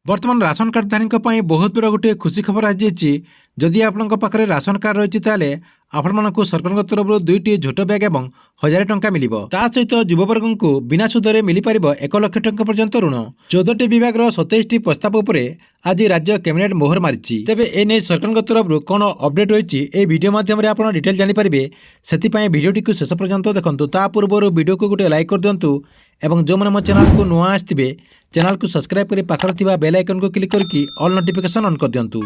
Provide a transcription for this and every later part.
बर्तमान राशन कार्डधारी बहुत बड़ा गोटे खुशी खबर आज जदि आपंक पाखे राशन कार्ड रही है आपण मानक सरकार तरफ दुईटी झोट बैग और 1000 टंका मिल सहित युववर्ग को बिना सुधे मिल पार 1 लाख टंका पर्यंत ऋण 14टी विभाग 27टी प्रस्ताव पर आज राज्य कैबिनेट मोहर मारी तेबे एने सरकार तरफ कौन अपडेट रही है वीडियो माध्यम आप डिटेल जानीपारे से भिडियोटी को शेष पर्यंत देखो ता पूर्व वीडियो को गोटे लाइक कर दिंतु एवं जो मैंने मो चैनल को नुआ आसवे चैनल को सब्सक्राइब कर पाखर बेल आइकन को क्लिक करके ऑल नोटिफिकेशन ऑन कर दिंतु।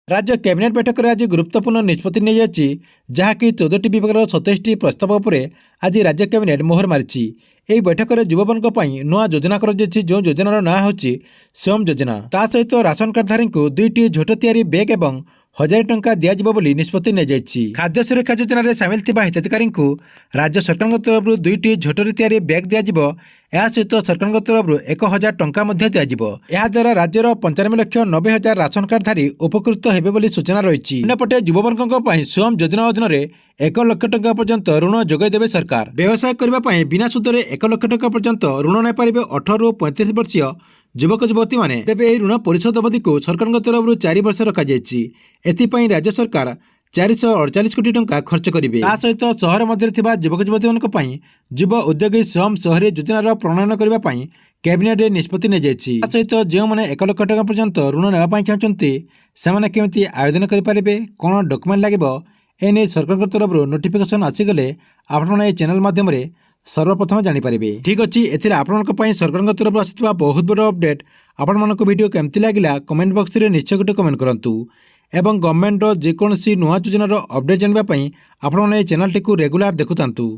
राज्य कैबिनेट बैठक में आज गुरुत्वपूर्ण निष्पत्ति नहीं जाती जहाँकि 14टी विभाग 27टी प्रस्ताव पर आज राज्य कैबिनेट मोहर मारी। यह बैठक में युववर्ग नुआ योजना कर जो योजनार ना हो स्वयं योजना ता सहित राशन कार्डधारी को 2टी झोट तैयारी बैग और 1000 टंका दिज्व निष्पत्ति नहीं खाद्य सुरक्षा योजन सामिल हिताधिकारी को राज्य सरकार तरफ 2टी झोटर तैयारी बैग दिज्व या सहित सरकार तरफ 1000 टंका दिज्व याद्वारा राज्यर 95,90,000 राशन कार्डधारी उपकृत हेबे सूचना रही। अन्यपटे युववर्ग स्वयं योजना अधीन 1 लाख टंका पर्यंत ऋण जोगाईदेवे सरकार। व्यवसाय करने बिना सुधे 1 लाख टंका पर्यंत ऋण नहीं पारे 18 ରୁ 35 वर्षीय युवक युवती मैंने तेबे ऋण परिशोध अवधि को सरकार तरफ 4 वर्ष रखी। एथिपाई राज्य सरकार 448 कोटी टंका खर्च करेंगे। सहित सहर मध्य युवक युवती युव उद्योगी स्वयं शहरी योजनार प्रणयन करने कैबिनेट निष्पत्ति नहीं सहित जो मैंने 1 लाख टंका पर्यंत ऋण नापी चाहते से केमी आवेदन करेंगे कौन डॉक्यूमेंट लगे एने सरकार तरफ नोटिफिकेशन आसीगले आपने चैनल माध्यम सर्वप्रथम जानीपारे। ठीक अच्छे एथिरे आपंक सरकार तरफ आसी बहुत बड़ अपडेट आपण मानक वीडियो केमती लगिला कमेंट बॉक्स रे निश्चय गोटे कमेंट करंतु एवं गवर्नमेंट जेकोसी नुआ योजनार अपडेट जानापी आपण चैनल टी रेगुलर देखुतांतु।